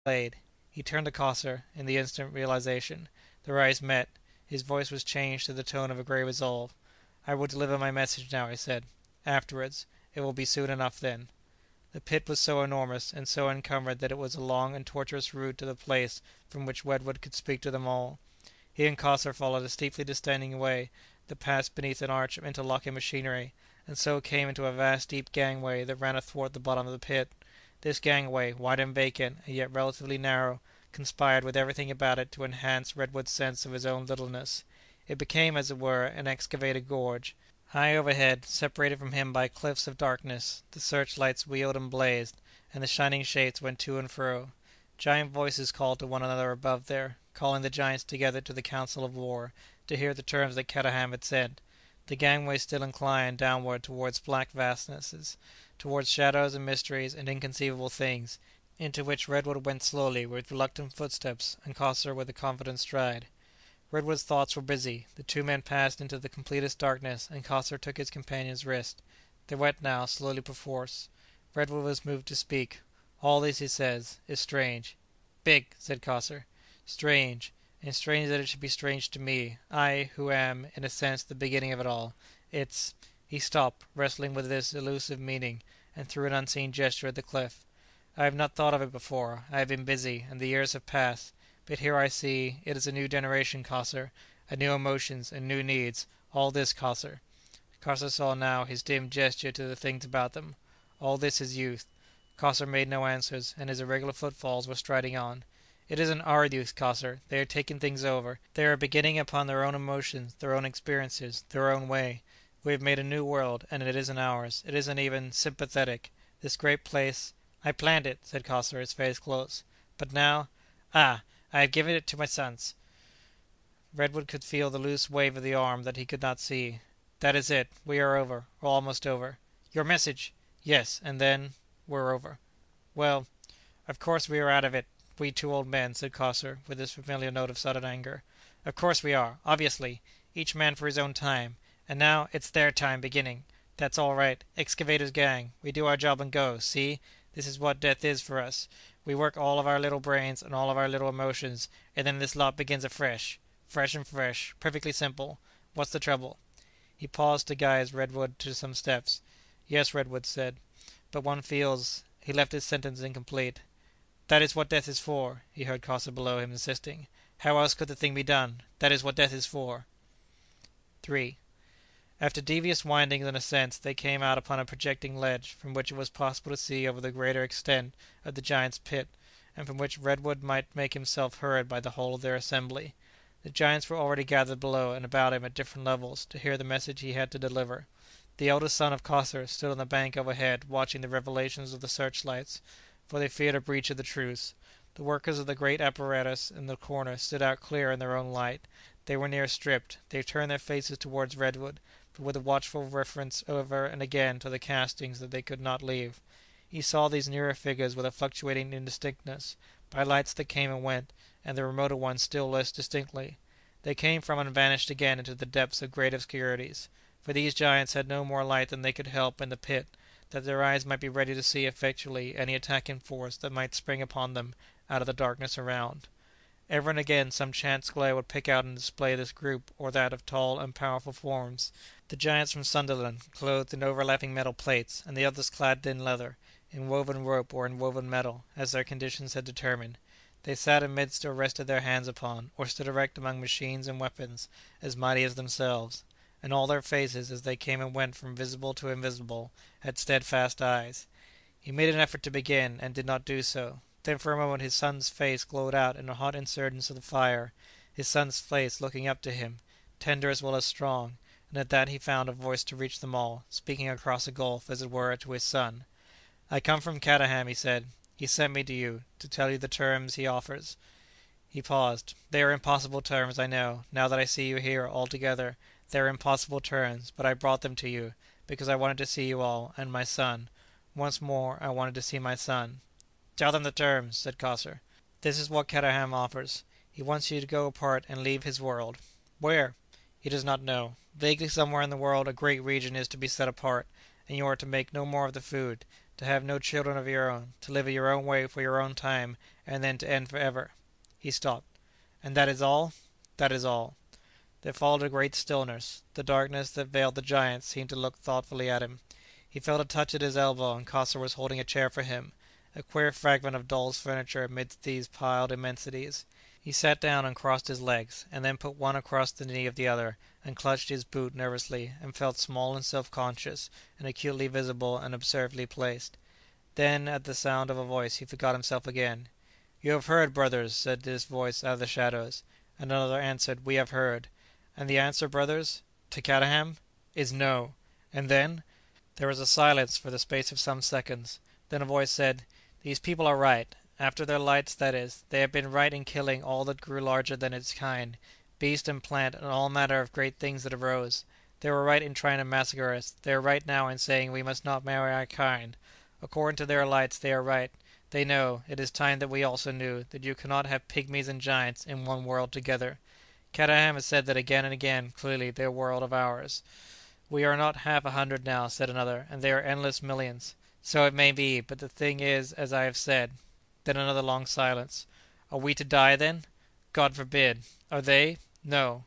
blade. He turned to Coster in the instant realization. Their eyes met. His voice was changed to the tone of a grey resolve. "I will deliver my message now," he said. "Afterwards. It will be soon enough then." The pit was so enormous and so encumbered that it was a long and tortuous route to the place from which Redwood could speak to them all. He and Coster followed a steeply descending way that passed beneath an arch of interlocking machinery, and so came into a vast deep gangway that ran athwart the bottom of the pit. This gangway, wide and vacant, and yet relatively narrow, conspired with everything about it to enhance Redwood's sense of his own littleness. It became, as it were, an excavated gorge. High overhead, separated from him by cliffs of darkness, the search-lights wheeled and blazed, and the shining shapes went to and fro. Giant voices called to one another above there, calling the giants together to the council of war, to hear the terms that Kadaham had sent. The gangway still inclined downward towards black vastnesses, towards shadows and mysteries and inconceivable things, into which Redwood went slowly with reluctant footsteps, and Coster with a confident stride. Redwood's thoughts were busy. The two men passed into the completest darkness, and Coster took his companion's wrist. They went now, slowly perforce. Redwood was moved to speak. "All this," he says, "is strange." "Big," said Coster. "Strange, and strange that it should be strange to me, I, who am, in a sense, the beginning of it all. It's—" He stopped, wrestling with this elusive meaning, and threw an unseen gesture at the cliff. "I have not thought of it before. I have been busy, and the years have passed. But here I see, it is a new generation, Coster, and new emotions, and new needs. All this, Coster." Coster saw now his dim gesture to the things about them. "All this is youth." Coster made no answers, and his irregular footfalls were striding on. "It isn't our youth, Coster. They are taking things over. They are beginning upon their own emotions, their own experiences, their own way. We have made a new world, and it isn't ours. It isn't even sympathetic. This great place—" "I planned it," said Coster, his face close. "But now—" "Ah! I have given it to my sons." Redwood could feel the loose wave of the arm that he could not see. "That is it. We are over, or almost over." "Your message!" "Yes, and then— we're over." "Well, of course we are out of it, we two old men," said Coster, with his familiar note of sudden anger. "Of course we are, obviously. Each man for his own time. And now it's their time beginning. That's all right. Excavators' gang. We do our job and go. See? This is what death is for us. We work all of our little brains and all of our little emotions, and then this lot begins afresh. Fresh and fresh. Perfectly simple. What's the trouble?" He paused to guide Redwood to some steps. "Yes," Redwood said, "but one feels—" He left his sentence incomplete. "That is what death is for," he heard Coster below him insisting. "How else could the thing be done? That is what death is for." 3. After devious windings and ascents they came out upon a projecting ledge, from which it was possible to see over the greater extent of the giant's pit, and from which Redwood might make himself heard by the whole of their assembly. The giants were already gathered below and about him at different levels, to hear the message he had to deliver. The eldest son of Coster stood on the bank overhead watching the revelations of the search-lights, for they feared a breach of the truce. The workers of the great apparatus in the corner stood out clear in their own light. They were near stripped. They turned their faces towards Redwood, but with a watchful reference ever and again to the castings that they could not leave. He saw these nearer figures with a fluctuating indistinctness, by lights that came and went, and the remoter ones still less distinctly. They came from and vanished again into the depths of great obscurities, for these giants had no more light than they could help in the pit, that their eyes might be ready to see effectually any attacking force that might spring upon them out of the darkness around. Ever and again some chance glare would pick out and display this group or that of tall and powerful forms, the giants from Sunderland, clothed in overlapping metal plates, and the others clad in leather, in woven rope or in woven metal, as their conditions had determined. They sat amidst or rested their hands upon, or stood erect among machines and weapons as mighty as themselves, and all their faces, as they came and went from visible to invisible, had steadfast eyes. He made an effort to begin, and did not do so. Then for a moment his son's face glowed out in a hot insurgence of the fire, his son's face looking up to him, tender as well as strong, and at that he found a voice to reach them all, speaking across a gulf, as it were, to his son. "I come from Kadaham," he said. "He sent me to you, to tell you the terms he offers." He paused. "They are impossible terms, I know, now that I see you here, all together. They are impossible terms, but I brought them to you, because I wanted to see you all, and my son. Once more I wanted to see my son." "Tell them the terms," said Coster. "This is what Kadaham offers. He wants you to go apart and leave his world." "Where?" "He does not know. Vaguely somewhere in the world a great region is to be set apart, and you are to make no more of the food, to have no children of your own, to live your own way for your own time, and then to end for ever." He stopped. "And that is all?" "That is all." There followed a great stillness. The darkness that veiled the giant seemed to look thoughtfully at him. He felt a touch at his elbow, and Costa was holding a chair for him, a queer fragment of doll's furniture amidst these piled immensities. He sat down and crossed his legs, and then put one across the knee of the other, and clutched his boot nervously, and felt small and self-conscious, and acutely visible and absurdly placed. Then, at the sound of a voice, he forgot himself again. "You have heard, brothers," said this voice out of the shadows. And another answered, "We have heard." "And the answer, brothers, to Kadam, is no." "And then?" There was a silence for the space of some seconds. Then a voice said, "These people are right. After their lights, that is, they have been right in killing all that grew larger than its kind, beast and plant and all manner of great things that arose. They were right in trying to massacre us. They are right now in saying we must not marry our kind. According to their lights they are right. They know, it is time that we also knew, that you cannot have pygmies and giants in one world together. Kadam has said that again and again, clearly, their world of ours." "We are not half 100 now," said another, "and they are endless millions." "So it may be, but the thing is as I have said." Then another long silence. "Are we to die, then?" "God forbid!" "Are they?" "No."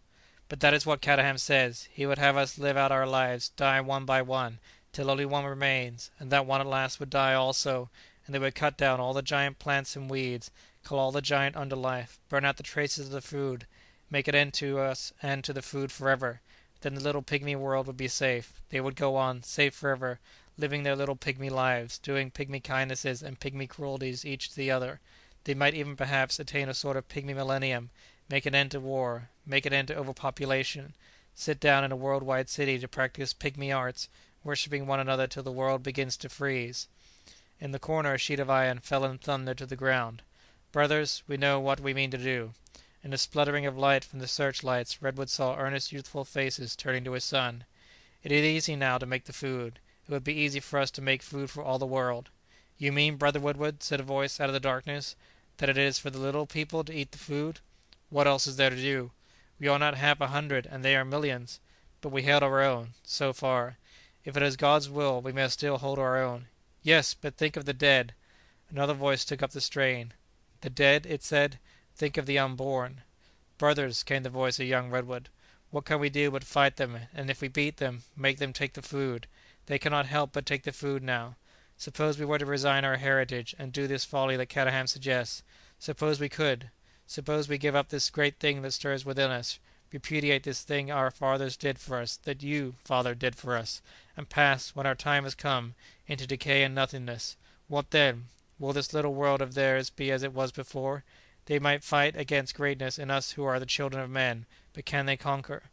"But that is what Kadam says. He would have us live out our lives, die one by one, till only one remains, and that one at last would die also, and they would cut down all the giant plants and weeds, kill all the giant underlife, burn out the traces of the food, make an end to us and to the food forever. Then the little pygmy world would be safe. They would go on, safe forever, living their little pygmy lives, doing pygmy kindnesses and pygmy cruelties each to the other. They might even perhaps attain a sort of pygmy millennium, make an end to war, make an end to overpopulation, sit down in a world-wide city to practice pygmy arts, worshipping one another till the world begins to freeze." In the corner a sheet of iron fell in thunder to the ground. "Brothers, we know what we mean to do." In the spluttering of light from the search-lights, Redwood saw earnest youthful faces turning to his son. "It is easy now to make the food. It would be easy for us to make food for all the world." "You mean, brother Woodward," said a voice out of the darkness, "that it is for the little people to eat the food? What else is there to do? We are not half 100, and they are millions. But we held our own, so far. If it is God's will, we may still hold our own. Yes, but think of the dead." Another voice took up the strain. "The dead," it said, "think of the unborn." "Brothers," came the voice of young Redwood, "what can we do but fight them, and if we beat them, make them take the food? They cannot help but take the food now. Suppose we were to resign our heritage, and do this folly that Kadam suggests. Suppose we could. Suppose we give up this great thing that stirs within us, repudiate this thing our fathers did for us, that you, father, did for us, and pass, when our time has come, into decay and nothingness. What then? Will this little world of theirs be as it was before? They might fight against greatness in us who are the children of men, but can they conquer?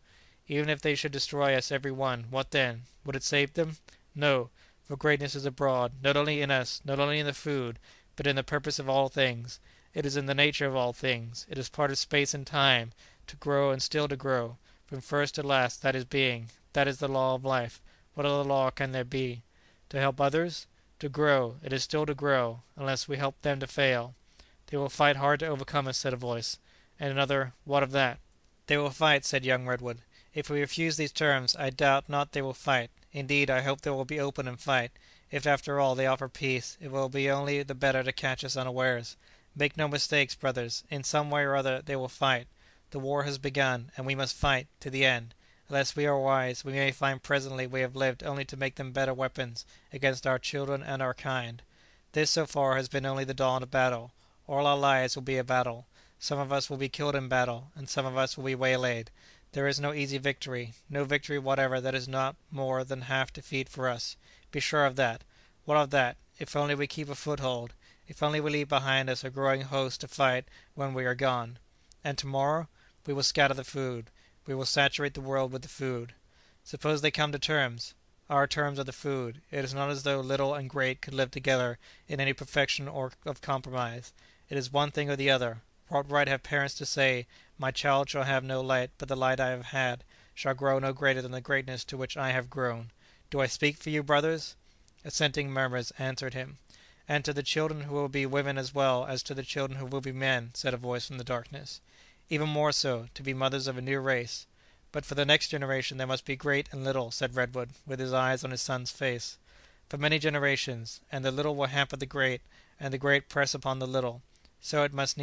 Even if they should destroy us every one, what then? Would it save them? No, for greatness is abroad, not only in us, not only in the food, but in the purpose of all things. It is in the nature of all things. It is part of space and time, to grow and still to grow. From first to last, that is being. That is the law of life. What other law can there be? To help others? To grow. It is still to grow, unless we help them to fail." "They will fight hard to overcome us," said a voice. And another, "What of that?" "They will fight," said young Redwood. "If we refuse these terms, I doubt not they will fight. Indeed, I hope they will be open and fight. If, after all, they offer peace, it will be only the better to catch us unawares. Make no mistake, brothers, in some way or other they will fight. The war has begun, and we must fight to the end. Unless we are wise, we may find presently we have lived only to make them better weapons against our children and our kind. This, so far, has been only the dawn of battle. All our lives will be a battle. Some of us will be killed in battle, and some of us will be waylaid. There is no easy victory, no victory whatever that is not more than half defeat for us. Be sure of that. What of that? If only we keep a foothold, if only we leave behind us a growing host to fight when we are gone. And to-morrow? We will scatter the food. We will saturate the world with the food. Suppose they come to terms? Our terms are the food. It is not as though little and great could live together in any perfection or of compromise. It is one thing or the other. What right have parents to say, 'My child shall have no light, but the light I have had shall grow no greater than the greatness to which I have grown'? Do I speak for you, brothers?" Assenting murmurs answered him. "And to the children who will be women as well as to the children who will be men," said a voice from the darkness. "Even more so, to be mothers of a new race." "But for the next generation there must be great and little," said Redwood, with his eyes on his son's face. "For many generations, and the little will hamper the great, and the great press upon the little. So it must